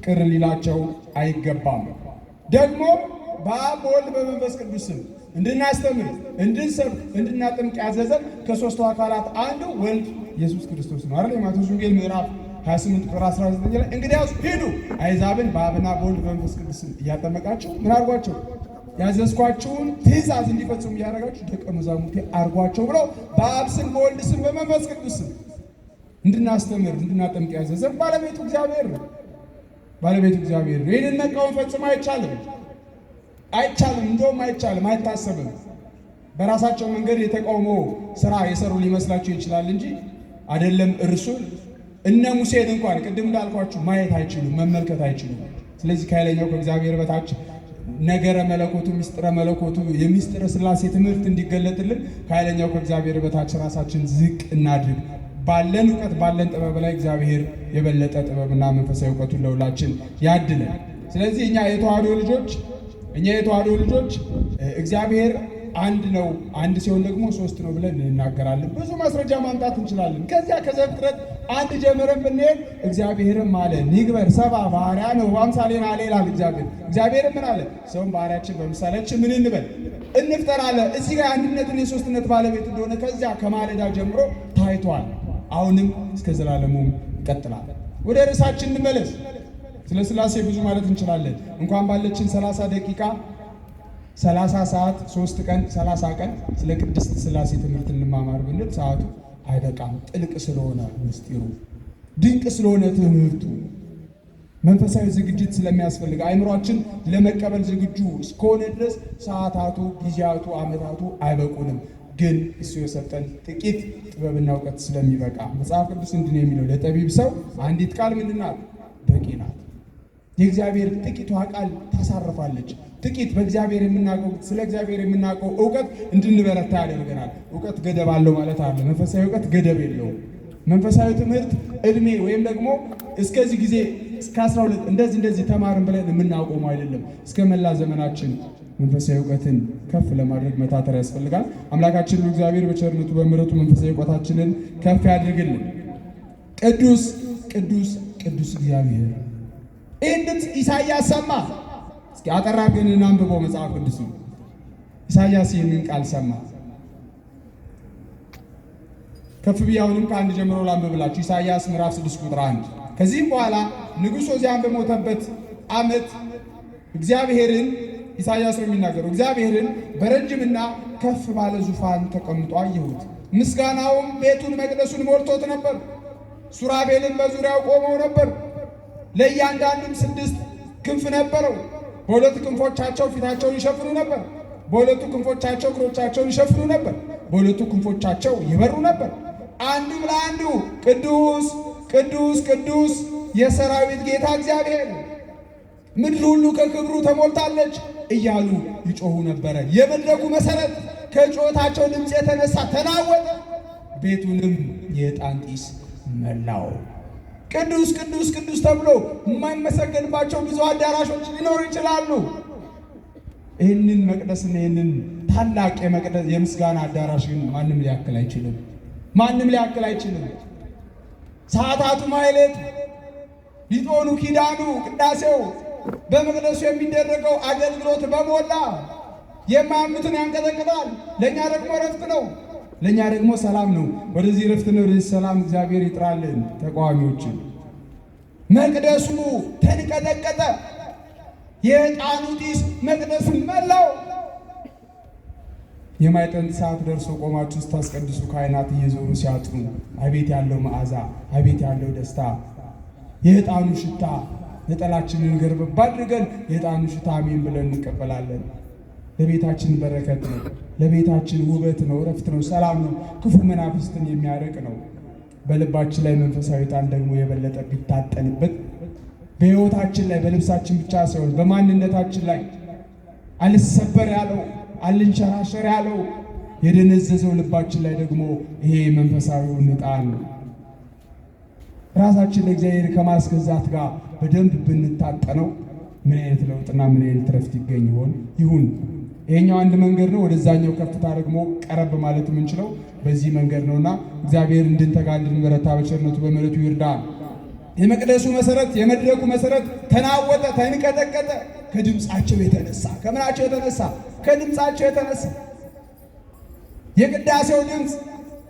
ቅር ሊላቸው አይገባም። ደግሞ በአብ በወልድ በመንፈስ ቅዱስ ስም እንድናስተምር፣ እንድንሰብክ፣ እንድናጠምቅ ያዘዘን ከሦስቱ አካላት አንዱ ወልድ ኢየሱስ ክርስቶስ ነው አይደል? የማቴዎስ ወንጌል ምዕራፍ 28 ቁጥር 19 ላይ እንግዲያውስ ሂዱ አሕዛብን በአብና በወልድ በመንፈስ ቅዱስ ስም እያጠመቃችሁ ምን አድርጓቸው? ያዘዝኳችሁን ትእዛዝ እንዲፈጽሙ እያደረጋችሁ ደቀ መዛሙርቴ አድርጓቸው ብሎ በአብ ስም በወልድ ስም በመንፈስ ቅዱስ ስም እንድናስተምር እንድናጠምቅ ያዘዘን ባለቤቱ እግዚአብሔር ነው። ይህንን መቃወም ፈጽሞ አይቻልም። እንደውም አይቻልም፣ አይታሰብም። በራሳቸው መንገድ የተቃውሞ ስራ የሰሩ ሊመስላቸው ይችላል እንጂ አይደለም። እርሱን እነ ሙሴን እንኳን ቅድም እንዳልኳችሁ ማየት አይችሉም፣ መመልከት አይችሉም። ስለዚህ ከኃይለኛው ከእግዚአብሔር በታች ነገረ መለኮቱ ሚስጥረ መለኮቱ የሚስጥረ ሥላሴ ትምህርት እንዲገለጥልን ከኃይለኛው ከእግዚአብሔር በታች ራሳችን ዝቅ እናድርግ። ባለን እውቀት ባለን ጥበብ ላይ እግዚአብሔር የበለጠ ጥበብና መንፈሳዊ እውቀቱን ለሁላችን ያድለን። ስለዚህ እኛ የተዋሕዶ ልጆች እግዚአብሔር አንድ ነው፣ አንድ ሲሆን ደግሞ ሶስት ነው ብለን እንናገራለን። ብዙ ማስረጃ ማምጣት እንችላለን። ከዚያ ከዘፍጥረት አንድ ጀምረን ብንሄድ እግዚአብሔርም አለ ንግበር ሰብአ በአርአያነ ወበአምሳሌነ አለ ይላል እግዚአብሔር። እግዚአብሔር ምን አለ? ሰውን በአርአያችን በምሳሌያችን ምን እንበል እንፍጠር አለ። እዚህ ጋር አንድነትን የሶስትነት ባለቤት እንደሆነ ከዚያ ከማለዳ ጀምሮ ታይቷል። አሁንም እስከ ዘላለሙ ይቀጥላል። ወደ ርዕሳችን እንመለስ። ስለ ሥላሴ ብዙ ማለት እንችላለን። እንኳን ባለችን 30 ደቂቃ 30 ሰዓት 3 ቀን 30 ቀን ስለ ቅድስት ሥላሴ ትምህርት እንማማር ብንል ሰዓቱ አይበቃም። ጥልቅ ስለሆነ ምስጢሩ፣ ድንቅ ስለሆነ ትምህርቱ፣ መንፈሳዊ ዝግጅት ስለሚያስፈልግ አእምሯችን ለመቀበል ዝግጁ እስከሆነ ድረስ ሰዓታቱ፣ ጊዜያቱ፣ ዓመታቱ አይበቁንም። ግን እሱ የሰጠን ጥቂት ጥበብና እውቀት ስለሚበቃ መጽሐፍ ቅዱስ እንዲህ ነው የሚለው፣ ለጠቢብ ሰው አንዲት ቃል ምንድን ናት? በቂ ናት። የእግዚአብሔር ጥቂቷ ቃል ታሳርፋለች። ጥቂት በእግዚአብሔር የምናውቀው ስለ እግዚአብሔር የምናውቀው እውቀት እንድንበረታ ያደርገናል። እውቀት ገደብ አለው ማለት አለ። መንፈሳዊ እውቀት ገደብ የለውም። መንፈሳዊ ትምህርት እድሜ ወይም ደግሞ እስከዚህ ጊዜ እስከ 12 እንደዚህ ተማርን ብለን የምናውቀው አይደለም። እስከ መላ ዘመናችን መንፈሳዊ እውቀትን ከፍ ለማድረግ መታተር ያስፈልጋል። አምላካችን እግዚአብሔር በቸርነቱ በምሕረቱ መንፈሳዊ እውቀታችንን ከፍ ያድርግልን። ቅዱስ ቅዱስ ቅዱስ እግዚአብሔር። ይህን ድምፅ ኢሳይያስ ሰማ። እስኪ አጠራ ግን እናንብበው መጽሐፍ ቅዱስ። ኢሳይያስ ይህንን ቃል ሰማ። ከፍ ብዬ አሁንም ከአንድ ጀምሮ ላንብብላችሁ። ኢሳይያስ ምዕራፍ 6 ቁጥር 1 ከዚህም በኋላ ንጉሥ ዖዝያን በሞተበት ዓመት እግዚአብሔርን ኢሳይያስ ነው የሚናገረው። እግዚአብሔርን በረጅምና ከፍ ባለ ዙፋን ተቀምጦ አየሁት። ምስጋናውም ቤቱን መቅደሱን ሞልቶት ነበር። ሱራቤልም በዙሪያው ቆመው ነበር። ለእያንዳንዱም 6 ክንፍ ነበረው። በሁለት ክንፎቻቸው ፊታቸውን ይሸፍኑ ነበር። በሁለቱ ክንፎቻቸው እግሮቻቸውን ይሸፍኑ ነበር። በሁለቱ ክንፎቻቸው ይበሩ ነበር። አንዱም ለአንዱ ቅዱስ ቅዱስ ቅዱስ የሰራዊት ጌታ እግዚአብሔር፣ ምድር ሁሉ ከክብሩ ተሞልታለች እያሉ ይጮሁ ነበረ። የመድረኩ መሰረት ከጩኸታቸው ድምፅ የተነሳ ተናወጠ፣ ቤቱንም የዕጣን ጢስ መላው። ቅዱስ ቅዱስ ቅዱስ ተብሎ የማይመሰገንባቸው ብዙ አዳራሾች ሊኖሩ ይችላሉ። ይህንን መቅደስና ይህንን ታላቅ የምስጋና አዳራሽ ግን ማንም ሊያክል አይችልም። ማንም ሊያክል አይችልም። ሰዓታቱ፣ ማሕሌቱ፣ ሊጦኑ፣ ኪዳኑ፣ ቅዳሴው፣ በመቅደሱ የሚደረገው አገልግሎት በሞላ የማያምኑትን ያንቀጠቅጣል። ለእኛ ደግሞ ረፍት ነው። ለእኛ ደግሞ ሰላም ነው። ወደዚህ ረፍት ነው፣ ወደዚህ ሰላም እግዚአብሔር ይጥራልን ተቃዋሚዎችን። መቅደሱ ተንቀጠቀጠ። የዕጣኑ ጢስ መቅደሱን መላው። የማይጠንት ሰዓት ደርሶ ቆማችሁ ስታስቀድሱ ካህናት እየዞሩ ሲያጥኑ አቤት ያለው መዓዛ፣ አቤት ያለው ደስታ፣ የዕጣኑ ሽታ። ነጠላችንን ገርበብ አድርገን የዕጣኑ ሽታ አሜን ብለን እንቀበላለን። ለቤታችን በረከት ነው፣ ለቤታችን ውበት ነው፣ እረፍት ነው፣ ሰላም ነው፣ ክፉ መናፍስትን የሚያርቅ ነው። በልባችን ላይ መንፈሳዊ ዕጣን ደግሞ የበለጠ ቢታጠንበት በሕይወታችን ላይ በልብሳችን ብቻ ሳይሆን በማንነታችን ላይ አልሰበር ያለው አልንሸራሸር ያለው የደነዘዘው ልባችን ላይ ደግሞ ይሄ መንፈሳዊውን ዕጣን ራሳችን ለእግዚአብሔር ከማስገዛት ጋር በደንብ ብንታጠነው ምን አይነት ለውጥና ምን አይነት ረፍት ይገኝ ይሁን። ይሄኛው አንድ መንገድ ነው። ወደዛኛው ከፍታ ደግሞ ቀረብ ማለት የምንችለው በዚህ መንገድ ነውና እግዚአብሔር እንድንተጋ እንድንበረታ በቸርነቱ በምሕረቱ ይርዳል። የመቅደሱ መሰረት የመድረኩ መሰረት ተናወጠ፣ ተንቀጠቀጠ። ከድምፃቸው የተነሳ ከምናቸው የተነሳ? ከድምፃቸው የተነሳ። የቅዳሴው ድምፅ፣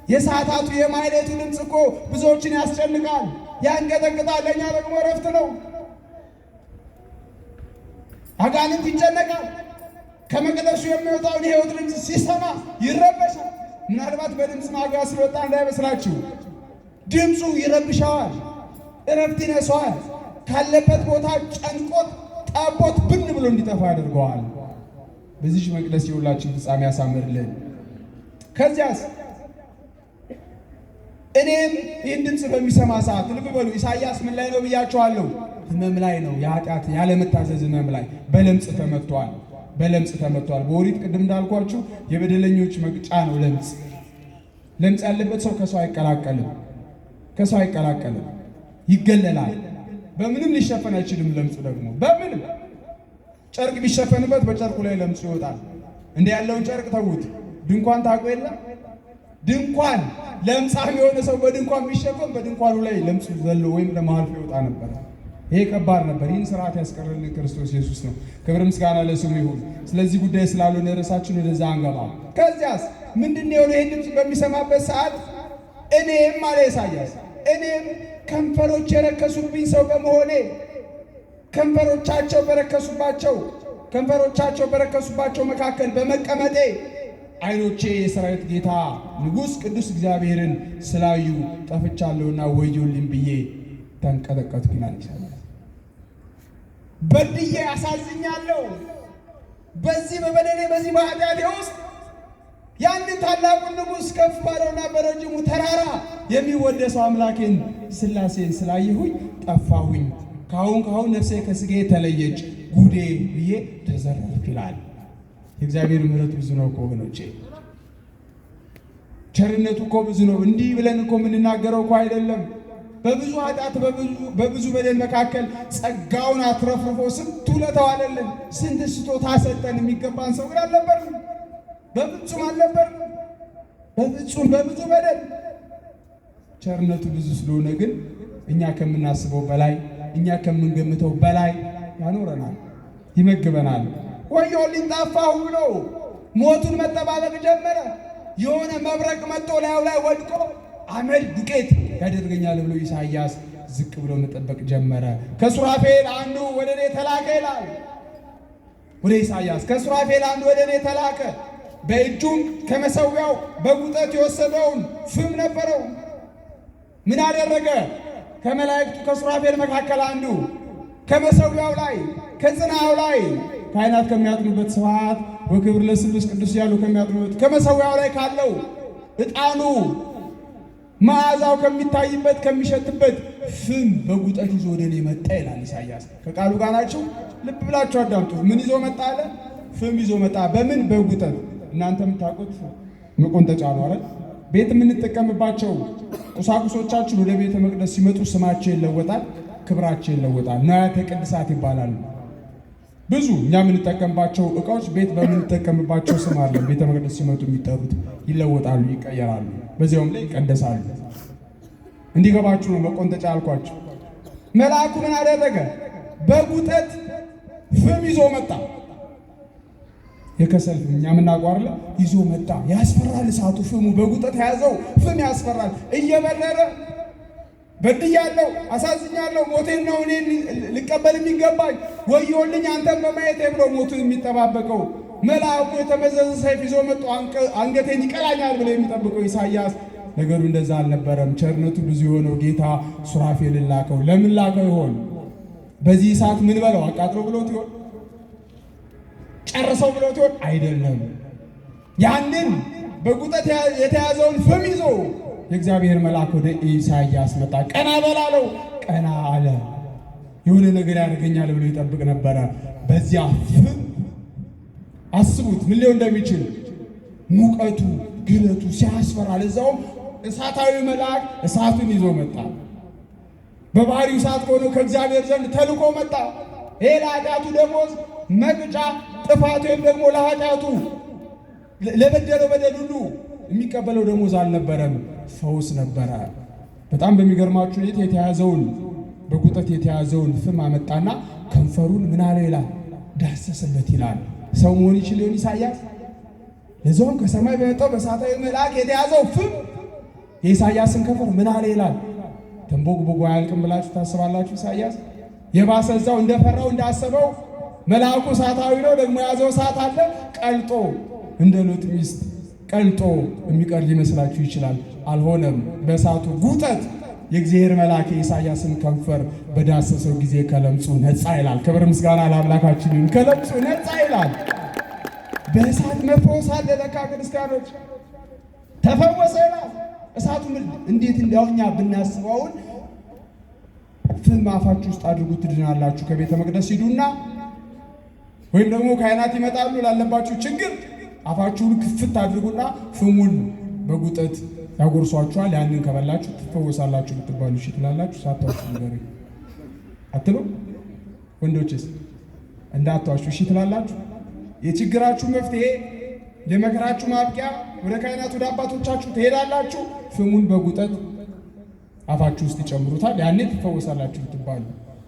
የሰዓታቱ የማሕሌቱ ድምፅ እኮ ብዙዎችን ያስጨንቃል፣ ያንቀጠቅጣል። ለእኛ ደግሞ ረፍት ነው። አጋንንት ይጨነቃል። ከመቅደሱ የሚወጣውን የሕይወት ድምፅ ሲሰማ ይረበሻል። ምናልባት በድምፅ ማጉያ ስለወጣ እንዳይመስላችሁ፣ ድምፁ ይረብሻዋል፣ እረፍት ይነሳዋል። ካለበት ቦታ ጨንቆት ጠቦት ብን ብሎ እንዲጠፋ ያደርገዋል። በዚህ መቅደስ የሁላችን ፍጻሜ ያሳምርልን። ከዚያስ እኔም ይህን ድምፅ በሚሰማ ሰዓት ልብ በሉ። ኢሳይያስ ምን ላይ ነው ብያቸዋለሁ? ሕመም ላይ ነው። የኃጢአት ያለመታዘዝ ሕመም ላይ በለምጽ ተመቷል። በለምጽ ተመቷል። በኦሪት ቅድም እንዳልኳችሁ የበደለኞች መቅጫ ነው ለምጽ። ለምጽ ያለበት ሰው ከሰው አይቀላቀልም፣ ከሰው አይቀላቀልም፣ ይገለላል። በምንም ሊሸፈን አይችልም። ለምጹ ደግሞ በምንም ጨርቅ ቢሸፈንበት በጨርቁ ላይ ለምጹ ይወጣል። እንዲህ ያለውን ጨርቅ ተዉት። ድንኳን ታውቁ የለ? ድንኳን ለምጻም የሆነ ሰው በድንኳን ቢሸፈን በድንኳኑ ላይ ለምጹ ዘሎ ወይም ደግሞ አልፎ ይወጣ ነበር። ይሄ ከባድ ነበር። ይህን ስርዓት ያስቀረልን ክርስቶስ ኢየሱስ ነው። ክብር ምስጋና ለስሙ ይሁን። ስለዚህ ጉዳይ ስላልሆነ ርዕሳችን ወደዛ አንገባ። ከዚያስ ምንድነው የሆነ? ይህን ድምፅ በሚሰማበት ሰዓት እኔም አለ ኢሳይያስ፣ እኔም ከንፈሮች የረከሱብኝ ሰው በመሆኔ ከንፈሮቻቸው በረከሱባቸው መካከል በመቀመጤ ዓይኖቼ የሰራዊት ጌታ ንጉሥ ቅዱስ እግዚአብሔርን ስላዩ ጠፍቻለሁና ወዮልኝ ብዬ ተንቀጠቀጥኩ ይላል ኢሳይያስ። በድዬ አሳዝኛለሁ። በዚህ በበደሌ በዚህ በኃጢአቴ ውስጥ ያንን ታላቁን ንጉሥ ከፍ ባለውና በረጅሙ ተራራ የሚወደሰው አምላኬን ሥላሴን ስላየሁኝ ጠፋሁኝ። ካሁን ነፍሴ ከሥጋዬ ተለየች፣ ጉዴ ብዬ ተዘረፍኩ ይላል። የእግዚአብሔር ምሕረት ብዙ ነው እኮ ወገኖቼ፣ ቸርነቱ እኮ ብዙ ነው። እንዲህ ብለን እኮ የምንናገረው እኮ አይደለም። በብዙ ኃጢአት በብዙ በደል መካከል ጸጋውን አትረፍርፎ ስንት ውለታው አለልን፣ ስንት ስጦታ ሰጠን። የሚገባን ሰው ግን አልነበርንም፣ በፍጹም አልነበርንም፣ በፍጹም በብዙ በደል። ቸርነቱ ብዙ ስለሆነ ግን እኛ ከምናስበው በላይ እኛ ከምንገምተው በላይ ያኖረናል፣ ይመግበናል። ወዮልኝ ጠፋሁ ብሎ ሞቱን መጠባበቅ ጀመረ። የሆነ መብረቅ መጥቶ ላዩ ላይ ወድቆ አመድ ዱቄት ያደርገኛል ብሎ ኢሳይያስ ዝቅ ብሎ መጠበቅ ጀመረ። ከሱራፌል አንዱ ወደ እኔ ተላከ ይላል። ወደ ኢሳይያስ ከሱራፌል አንዱ ወደ እኔ ተላከ። በእጁም ከመሠዊያው በጉጠት የወሰደውን ፍም ነበረው። ምን አደረገ? ከመላእክቱ ከሱራፌል መካከል አንዱ ከመሠዊያው ላይ ከጽናው ላይ ካህናት ከሚያጥኑበት ስብሐት ወክብር ለስሉስ ቅዱስ ያሉ ከሚያጥኑበት ከመሠዊያው ላይ ካለው ዕጣኑ መዓዛው ከሚታይበት ከሚሸትበት ፍም በጉጠት ይዞ ወደ እኔ መጣ ይላል ኢሳይያስ። ከቃሉ ጋር ናቸው። ልብ ብላችሁ አዳምጡ። ምን ይዞ መጣ አለ? ፍም ይዞ መጣ። በምን? በጉጠት። እናንተ የምታውቁት መቆንጠጫ ነው አይደል? ቤት የምንጠቀምባቸው ቁሳቁሶቻችን ወደ ቤተ መቅደስ ሲመጡ ስማቸው ይለወጣል፣ ክብራቸው ይለወጣል። ንዋያተ ቅድሳት ይባላሉ። ብዙ እኛ የምንጠቀምባቸው እቃዎች ቤት በምንጠቀምባቸው ስም አለ። ቤተ መቅደስ ሲመጡ የሚጠሩት ይለወጣሉ፣ ይቀየራሉ፣ በዚያውም ላይ ይቀደሳሉ። እንዲገባችሁ ነው መቆንጠጫ አልኳቸው። መልአኩ ምን አደረገ? በጉጠት ፍም ይዞ መጣ። የከሰል ፍም እኛ የምናቋርለ ይዞ መጣ። ያስፈራል። እሳቱ ፍሙ በጉጠት የያዘው ፍም ያስፈራል። እየበረረ በድያለሁ፣ አሳዝኛለሁ፣ ሞቴን ነው እኔ ልቀበል የሚገባኝ፣ ወዮልኝ አንተን በማየቴ ብሎ ሞቱን የሚጠባበቀው መልአኩ የተመዘዘ ሰይፍ ይዞ መጥቶ አንገቴን ይቀላኛል ብሎ የሚጠብቀው ኢሳይያስ ነገሩ እንደዛ አልነበረም። ቸርነቱ ብዙ የሆነው ጌታ ሱራፌልን ላከው። ለምን ላከው ይሆን? በዚህ ሰዓት ምን በለው አቃጥሎ ብሎት ይሆን? ጨርሰው ብሎት ይሆን? አይደለም። ያንን በጉጠት የተያዘውን ፍም ይዞ የእግዚአብሔር መልአክ ወደ ኢሳይያስ መጣ። ቀና በላለው። ቀና አለ። የሆነ ነገር ያደርገኛል ብሎ ይጠብቅ ነበረ። በዚያ ፍም አስቡት ምን ሊሆን እንደሚችል ሙቀቱ፣ ግለቱ ሲያስፈራ፣ ለዛውም እሳታዊ መልአክ እሳቱን ይዞ መጣ። በባህሪው እሳት ሆኖ ከእግዚአብሔር ዘንድ ተልኮ መጣ። ይሄ ለኃጢአቱ ደሞዝ መቅጫ ጥፋት ወይም ደግሞ ለኃጢአቱ ለበደለው በደል ሁሉ የሚቀበለው ደሞዝ አልነበረም፣ ፈውስ ነበረ። በጣም በሚገርማችሁ ሁኔታ የተያዘውን በጉጠት የተያዘውን ፍም አመጣና ከንፈሩን ምን አለ ይላል? ዳሰሰበት ይላል። ሰው መሆን ይችል ይሆን ኢሳይያስ? ለዛውም ከሰማይ በመጣው በእሳታዊ መልአክ የተያዘው ፍም የኢሳይያስን ከንፈር ምን አለ ይላል? ተንቦግቦጎ አያልቅም ብላችሁ ታስባላችሁ? ኢሳይያስ የባሰ እዛው እንደፈራው እንዳሰበው መልአኩ እሳታዊ ነው፣ ደግሞ የያዘው እሳት አለ። ቀልጦ እንደ ሎጥ ሚስት ቀልጦ የሚቀር ሊመስላችሁ ይችላል። አልሆነም። በእሳቱ ጉጠት የእግዚአብሔር መልአክ የኢሳይያስን ከንፈር በዳሰሰው ጊዜ ከለምጹ ነፃ ይላል። ክብር ምስጋና ለአምላካችን ይሁን። ከለምጹ ነፃ ይላል። በእሳት መፈወስ አለ ለካ ክርስቲያኖች። ተፈወሰ ይላል። እሳቱ ምን እንዴት እንዳውኛ ብናስበውን ፍም አፋችሁ ውስጥ አድርጉት ትድናላችሁ። ከቤተ መቅደስ ሂዱና ወይም ደግሞ ካህናት ይመጣሉ ላለባችሁ ችግር አፋችሁን ክፍት አድርጉና ፍሙን በጉጠት ያጎርሷችኋል። ያንን ከበላችሁ ትፈወሳላችሁ ብትባሉ እሺ ትላላችሁ? ሳታውቁ ነገር አትሉ? ወንዶችስ እንዳትዋሹ እሺ ትላላችሁ? የችግራችሁ መፍትሄ ለመከራችሁ ማብቂያ ወደ ካህናት ወደ አባቶቻችሁ ትሄዳላችሁ። ፍሙን በጉጠት አፋችሁ ውስጥ ይጨምሩታል። ያኔ ትፈወሳላችሁ ብትባሉ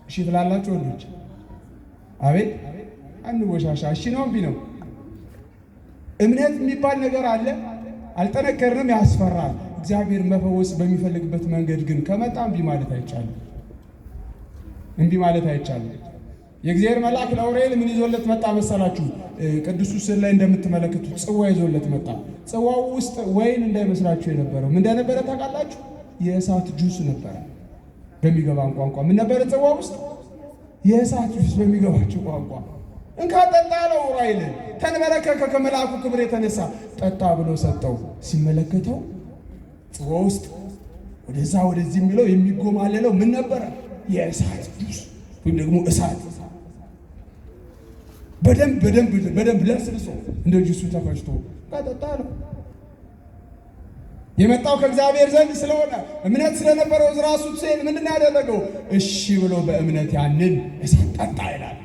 እሺ ትላላችሁ? ወንዶች አቤት አንወሻሻ። እሺ ነው እምቢ ነው? እምነት የሚባል ነገር አለ። አልጠነከርንም፣ ያስፈራል። እግዚአብሔር መፈወስ በሚፈልግበት መንገድ ግን ከመጣ እምቢ ማለት አይቻልም። እምቢ ማለት አይቻልም። የእግዚአብሔር መልአክ ለዑራኤል ምን ይዞለት መጣ መሰላችሁ? ቅዱሱ ስዕል ላይ እንደምትመለከቱት ጽዋ ይዞለት መጣ። ጽዋው ውስጥ ወይን እንዳይመስላችሁ የነበረው ምን እንደነበረ ታውቃላችሁ? የእሳት ጁስ ነበረ። በሚገባን ቋንቋ ምን ነበረ ጽዋ ውስጥ? የእሳት ጁስ በሚገባችሁ ቋንቋ። እንካ ጠጣ አለው ዑራኤልን። ተንበረከከ ከመልአኩ ክብር የተነሳ ጠጣ ብሎ ሰጠው። ሲመለከተው ጽዋ ውስጥ ወደዛ ወደዚህ የሚለው የሚጎማለለው ምን ነበረ? የእሳት ጁስ ወይም ደግሞ እሳት በደንብ ለስልሶ እንደ ጁሱ ተፈጭቶ ጠጣ አለው። የመጣው ከእግዚአብሔር ዘንድ ስለሆነ እምነት ስለነበረው ራሱ ሴን ምንድን ያደረገው? እሺ ብሎ በእምነት ያንን እሳት ጠጣ ይላል።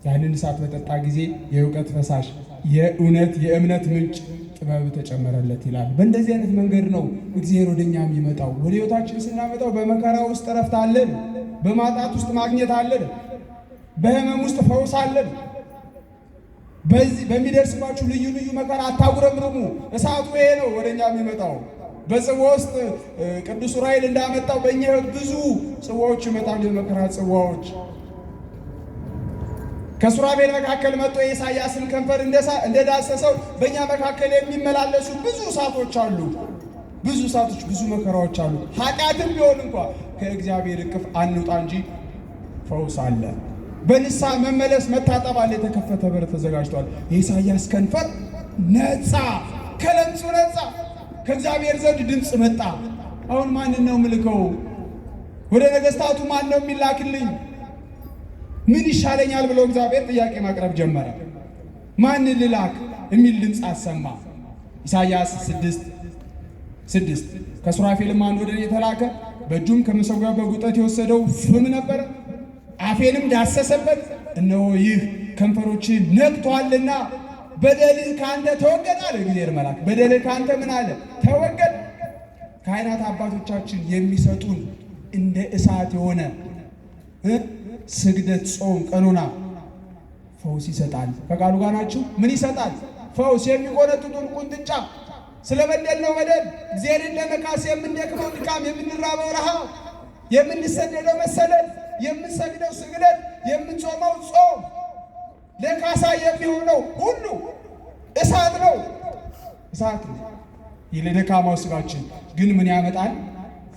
ያንን እሳት በጠጣ ጊዜ የእውቀት ፈሳሽ፣ የእውነት የእምነት ምንጭ ጥበብ ተጨመረለት ይላል። በእንደዚህ አይነት መንገድ ነው እግዚአብሔር ወደኛ የሚመጣው። ወደ ሕይወታችን ስናመጣው በመከራ ውስጥ እረፍት አለን፣ በማጣት ውስጥ ማግኘት አለን፣ በህመም ውስጥ ፈውስ አለን። በዚህ በሚደርስባችሁ ልዩ ልዩ መከራ አታጉረምርሙ። እሳቱ ይሄ ነው ወደኛ የሚመጣው። በጽዋ ውስጥ ቅዱስ ዑራኤል እንዳመጣው በእኛ ብዙ ጽዋዎች ይመጣሉ፣ የመከራ ጽዋዎች። ከሱራፌል መካከል መጥቶ የኢሳያስን ከንፈር እንደዳሰሰው በእኛ መካከል የሚመላለሱ ብዙ እሳቶች አሉ። ብዙ እሳቶች፣ ብዙ መከራዎች አሉ። ኃጢአትም ቢሆን እንኳ ከእግዚአብሔር እቅፍ አንውጣ እንጂ ፈውስ አለ። በንስሐ መመለስ መታጠብ አለ። የተከፈተ በር ተዘጋጅቷል። የኢሳያስ ከንፈር ነጻ፣ ከለምጹ ነጻ። ከእግዚአብሔር ዘንድ ድምፅ መጣ። አሁን ማንን ነው ምልከው? ወደ ነገሥታቱ ማን ነው የሚላክልኝ? ምን ይሻለኛል ብሎ እግዚአብሔር ጥያቄ ማቅረብ ጀመረ። ማንን ልላክ የሚል ድምፅ አሰማ። ኢሳያስ 6:6 ከሱራፌልም አንድ ወደ እኔ ተላከ፣ በእጁም ከመሠዊያው በጉጠት የወሰደው ፍም ነበረ፣ አፌንም ዳሰሰበት። እነሆ ይህ ከንፈሮችን ነክቶአልና በደልህ ከአንተ ተወገድ አለ እግዚአብሔር መልአክ። በደልህ ከአንተ ምን አለ? ተወገድ። ካህናት አባቶቻችን የሚሰጡን እንደ እሳት የሆነ ስግደት፣ ጾም፣ ቀኖና ፈውስ ይሰጣል። ከቃሉ ጋር ናችሁ? ምን ይሰጣል? ፈውስ። የሚቆነጥጡን ቁንጥጫ፣ ስለበደልነው በደል እግዚአብሔርን ለመካስ የምንደክመው ድካም፣ የምንራበው ረሃብ፣ የምንሰደደው መሰደድ፣ የምንሰግደው ስግደት፣ የምንጾመው ጾም ለካሳ የሚሆነው ሁሉ እሳት ነው። እሳት ነው። ይህ ለደካማው ስጋችን ግን ምን ያመጣል?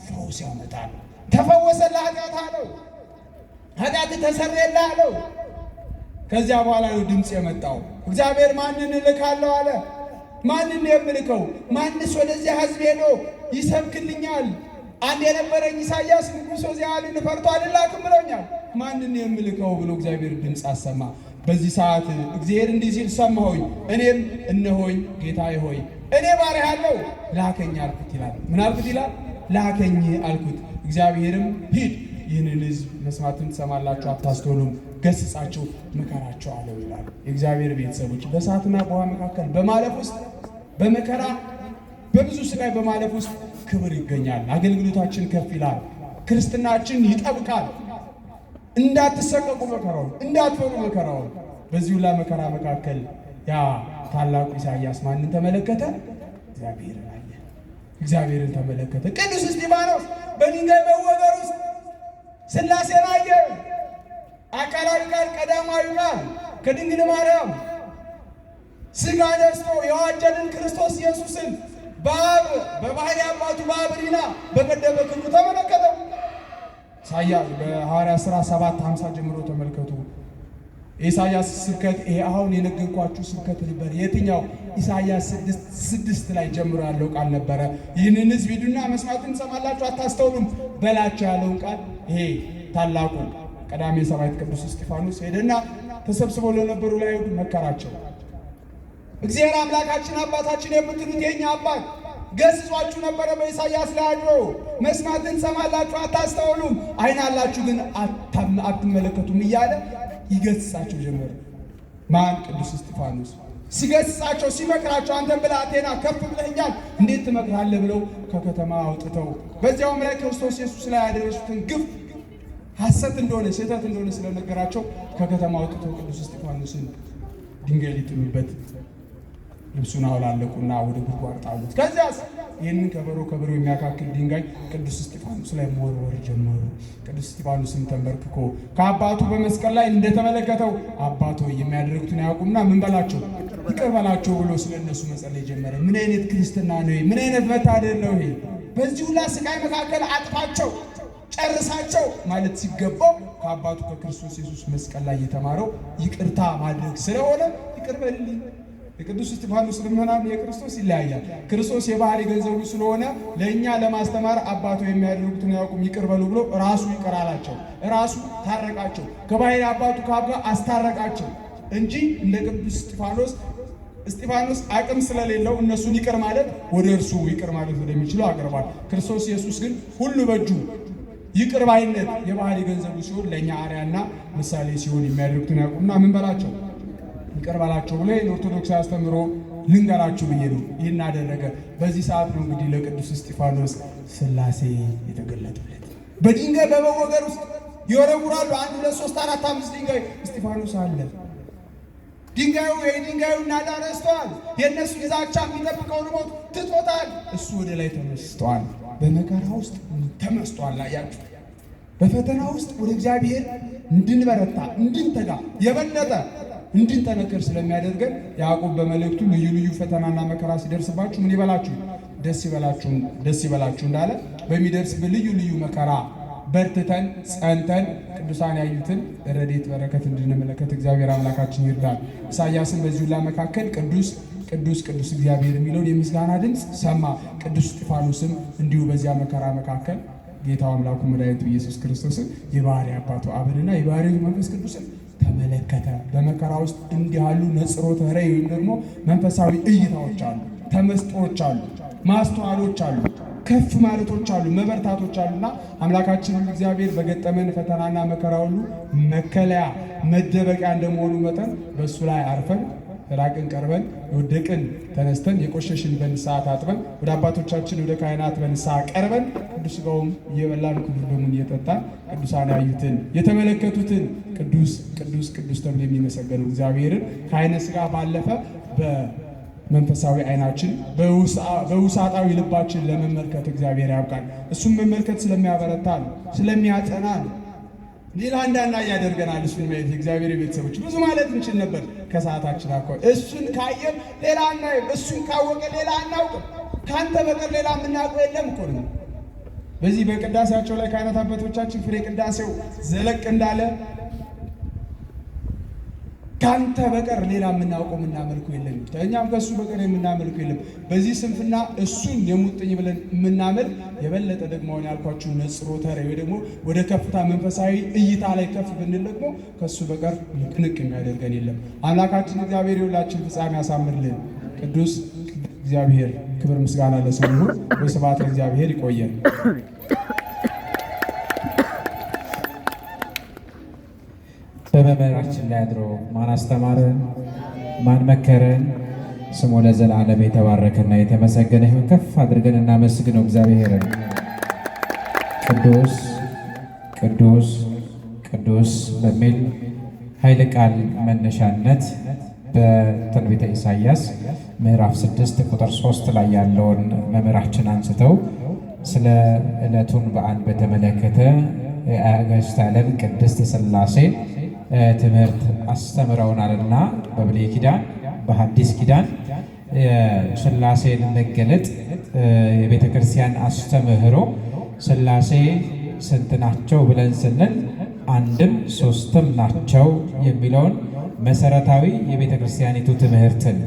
ፈውስ ያመጣል። ተፈወሰ ለኃጢአት አለው። ኃጢአት ተሰረየልህ አለው። ከዚያ በኋላ ነው ድምፅ የመጣው። እግዚአብሔር ማንን እልካለሁ አለ። ማንን የምልከው? ማንስ ወደዚያ ሕዝብ ሄዶ ይሰብክልኛል? አንድ የነበረኝ ኢሳያስ ንጉሥ ዖዝያንን ፈርቶ አልላክም ብሎኛል። ማንን የምልከው ብሎ እግዚአብሔር ድምፅ አሰማ። በዚህ ሰዓት እግዚአብሔር እንዲህ ሲል ሰማሁኝ። እኔም እነሆኝ ጌታዬ ሆይ እኔ ባሪያህ አለው ላከኝ አልኩት ይላል። ምን አልኩት ይላል? ላከኝ አልኩት። እግዚአብሔርም ሂድ ይህንን ሕዝብ መስማትን ትሰማላችሁ፣ አታስተውሉም፣ ገስጻቸው፣ ምከራቸው አለው ይላል። የእግዚአብሔር ቤተሰቦች በእሳትና በውሃ መካከል በማለፍ ውስጥ በመከራ በብዙ ስቃይ በማለፍ ውስጥ ክብር ይገኛል። አገልግሎታችን ከፍ ይላል። ክርስትናችን ይጠብቃል። እንዳትሰቀቁ መከራውን፣ እንዳትፈሩ መከራውን። በዚህ ሁላ መከራ መካከል ያ ታላቁ ኢሳያስ ማንን ተመለከተ? እግዚአብሔርን አየ። እግዚአብሔርን ተመለከተ። ቅዱስ እስጢፋኖስ በድንጋይ መወገር ውስጥ ሥላሴን አየ። አካላዊ ቃል ቀዳማዊ ቃል ከድንግል ማርያም ሥጋ ነስቶ የዋጀንን ክርስቶስ ኢየሱስን በአብ በባሕሪ አባቱ በአብ ሕሊና በቀደመ ክብሩ ተመለከተው። ኢሳያስ በሐዋርያት ሥራ 7:50 ጀምሮ ተመልከቱ። የኢሳያስ ስብከት ይሄ አሁን የነገርኳችሁ ስብከት ነበር። የትኛው? ኢሳያስ 6 ላይ ጀምሮ ያለው ቃል ነበረ። ይህንን ሕዝብ ሂዱና መስማትን ትሰማላችሁ አታስተውሉም በላቸው ያለውን ቃል ይሄ ታላቁ ቀዳሜ ሰማዕት ቅዱስ እስጢፋኖስ ሄደና ተሰብስበው ለነበሩ ለአይሁድ መከራቸው። እግዚአብሔር አምላካችን አባታችን የምትሉት የኛ አባት ገስጿችሁ ነበረ በኢሳያስ ላይ አድሮ መስማትን ትሰማላችሁ አታስተውሉም፣ ዓይን አላችሁ ግን አትመለከቱም እያለ ይገስጻቸው ጀመረ። ማን? ቅዱስ እስጢፋኖስ ሲገስጻቸው ሲመክራቸው፣ አንተን ብላቴና ከፍ ብለኛል እንዴት ትመክራለህ ብለው ከከተማ አውጥተው በዚያውም ላይ ክርስቶስ ኢየሱስ ላይ ያደረሱትን ግፍ ሐሰት እንደሆነ ስህተት እንደሆነ ስለነገራቸው ከከተማ አውጥተው ቅዱስ እስጢፋኖስን ድንጋይ ሊጥሉበት ልብሱን አውላለቁና ወደ ጉድጓድ ጣሉት። ከዚያስ ይህንን ከበሮ የሚያካክል ድንጋይ ቅዱስ እስጢፋኖስ ላይ መወርወር ጀመሩ። ቅዱስ እስጢፋኖስም ተንበርክኮ ከአባቱ በመስቀል ላይ እንደተመለከተው አባቶ የሚያደርጉትን አያውቁምና ምን በላቸው ይቅር በላቸው ብሎ ስለነሱ መጸለይ ጀመረ። ምን አይነት ክርስትና ነው? ምን አይነት መታደል ነው ይሄ? በዚህ ሁላ ስቃይ መካከል አጥፋቸው ጨርሳቸው ማለት ሲገባው ከአባቱ ከክርስቶስ ኢየሱስ መስቀል ላይ የተማረው ይቅርታ ማድረግ ስለሆነ ይቅር በልልኝ። የቅዱስ እስጢፋኖስ ልመናም የክርስቶስ ይለያያል። ክርስቶስ የባህሪ ገንዘቡ ስለሆነ ለእኛ ለማስተማር አባቶ የሚያደርጉትን አያውቁም ይቅር በሉ ብሎ ራሱ ይቅር አላቸው። ራሱ ታረቃቸው። ከባህሪ አባቱ ከአብ ጋር አስታረቃቸው እንጂ እንደ ቅዱስ እስጢፋኖስ አቅም ስለሌለው እነሱን ይቅር ማለት ወደ እርሱ ይቅር ማለት ወደሚችለው አቅርቧል። ክርስቶስ ኢየሱስ ግን ሁሉ በእጁ ይቅር ባይነት የባህሪ ገንዘቡ ሲሆን ለእኛ አርአያና ምሳሌ ሲሆን የሚያደርጉትን አያውቁምና ምን በላቸው ይቅር በላቸው ብሎ የኦርቶዶክስ አስተምሮ ልንገራችሁ ብዬ ነው ይህን አደረገ። በዚህ ሰዓት ነው እንግዲህ ለቅዱስ እስጢፋኖስ ሥላሴ የተገለጡለት። በድንጋይ በመወገር ውስጥ ይወረውራሉ። 1 2 3 4 5 ድንጋይ እስጢፋኖስ አለ። የድንጋዩ ናዳ ረስተዋል። የእነሱ ዛቻ የሚጠብቀውን ሞት ትቶታል። እሱ ወደ ላይ ተመስጧል። በመከራ ውስጥ ተመስጧል። አያችሁ፣ በፈተና ውስጥ ወደ እግዚአብሔር እንድንበረታ እንድንተጋ የበለጠ እንድንጠነክር ስለሚያደርገን ያዕቆብ በመልእክቱ ልዩ ልዩ ፈተናና መከራ ሲደርስባችሁ ምን ይበላችሁ? ደስ ይበላችሁ እንዳለ በሚደርስብን ልዩ ልዩ መከራ በርትተን ጸንተን ቅዱሳን ያዩትን ረድኤት በረከት እንድንመለከት እግዚአብሔር አምላካችን ይርዳል። ኢሳያስን በዚህ ሁላ መካከል ቅዱስ እግዚአብሔር የሚለውን የምስጋና ድምፅ ሰማ። ቅዱስ እስጢፋኖስም እንዲሁ በዚያ መከራ መካከል ጌታው አምላኩ መድኃኒቱ ኢየሱስ ክርስቶስን የባህሪ አባቱ አብንና የባህሪ መንፈስ ቅዱስን ተመለከተ። በመከራ ውስጥ እንዲህ ያሉ ነጽሮተ ርዕይ ወይም ደግሞ መንፈሳዊ እይታዎች አሉ፣ ተመስጦዎች አሉ፣ ማስተዋሎች አሉ፣ ከፍ ማለቶች አሉ፣ መበርታቶች አሉና አምላካችን እግዚአብሔር በገጠመን ፈተናና መከራ ሁሉ መከለያ መደበቂያ እንደመሆኑ መጠን በእሱ ላይ አርፈን ራቅን ቀርበን የወደቅን ተነስተን የቆሸሽን በንስሐ ታጥበን ወደ አባቶቻችን ወደ ካህናት በንስሐ ቀርበን ቅዱስ ሥጋውን እየበላን ክቡር ደሙን እየጠጣን ቅዱሳን ያዩትን የተመለከቱትን ቅዱስ ተብሎ የሚመሰገነው እግዚአብሔርን ከዓይነ ሥጋ ባለፈ በመንፈሳዊ ዓይናችን በውሳጣዊ ልባችን ለመመልከት እግዚአብሔር ያብቃል። እሱም መመልከት ስለሚያበረታ ነው፣ ስለሚያጸና ነው። ሌላ እንዳና ያደርገናል። እሱን ማየት እግዚአብሔር ቤተሰቦች ብዙ ማለት እንችል ነበር ከሰዓታችን አኳያ። እሱን ካየን ሌላ አናይም፣ እሱን ካወቀ ሌላ አናውቅም። ካንተ በቀር ሌላ የምናውቀው የለም እኮ ነው። በዚህ በቅዳሴያቸው ላይ ካህናት አባቶቻችን ፍሬ ቅዳሴው ዘለቅ እንዳለ ካንተ በቀር ሌላ የምናውቀው የምናመልከው የለም፣ እኛም ከእሱ በቀር የምናመልከው የለም። በዚህ ስንፍና እሱን የሙጥኝ ብለን የምናመልክ የበለጠ ደግሞ አሁን ያልኳችሁ ነጽሮተ ርዕይ ወይ ደግሞ ወደ ከፍታ መንፈሳዊ እይታ ላይ ከፍ ብንል ደግሞ ከእሱ በቀር ቅንቅ የሚያደርገን የለም። አምላካችን እግዚአብሔር የሁላችን ፍጻሜ ያሳምርልን። ቅዱስ እግዚአብሔር ክብር ምስጋና ለስሙ ይሁን። ወስብሐት ለእግዚአብሔር። ይቆየን። በመምህራችን ላይ አድሮ ማን አስተማረን? ማን መከረን? ስሙ ለዘላለም የተባረከና የተመሰገነ ይሁን። ከፍ አድርገን እናመስግነው እግዚአብሔርን። ቅዱስ ቅዱስ ቅዱስ በሚል ኃይለ ቃል መነሻነት በትንቢተ ኢሳይያስ ምዕራፍ 6 ቁጥር 3 ላይ ያለውን መምህራችን አንስተው ስለ ዕለቱን በዓል በተመለከተ የአጋዕዝተ ዓለም ቅድስት ሥላሴ ትምህርት አስተምረውናልና በብሉይ ኪዳን በሐዲስ ኪዳን ሥላሴን መገለጥ የቤተ ክርስቲያን አስተምህሮ ሥላሴ ስንት ናቸው ብለን ስንል አንድም ሶስትም ናቸው የሚለውን መሰረታዊ የቤተ ክርስቲያኒቱ ትምህርትን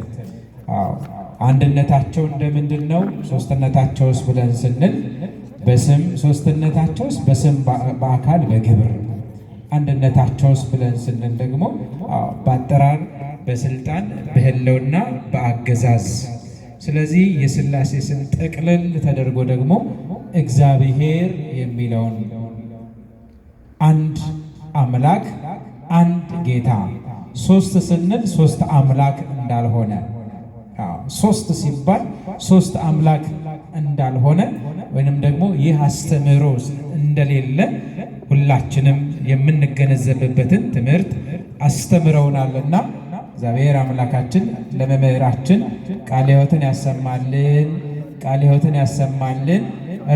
አንድነታቸው እንደምንድን ነው? ሶስትነታቸውስ ብለን ስንል በስም ሶስትነታቸውስ በስም በአካል በግብር አንድነታቸውስ ብለን ስንል ደግሞ በአጠራር በስልጣን በህልውና በአገዛዝ። ስለዚህ የሥላሴ ስም ጠቅልል ተደርጎ ደግሞ እግዚአብሔር የሚለውን አንድ አምላክ አንድ ጌታ ሶስት ስንል ሶስት አምላክ እንዳልሆነ ሶስት ሲባል ሶስት አምላክ እንዳልሆነ ወይንም ደግሞ ይህ አስተምህሮ እንደሌለ ሁላችንም የምንገነዘብበትን ትምህርት አስተምረውናልና እግዚአብሔር አምላካችን ለመምህራችን ቃለ ሕይወትን ያሰማልን፣ ቃለ ሕይወትን ያሰማልን።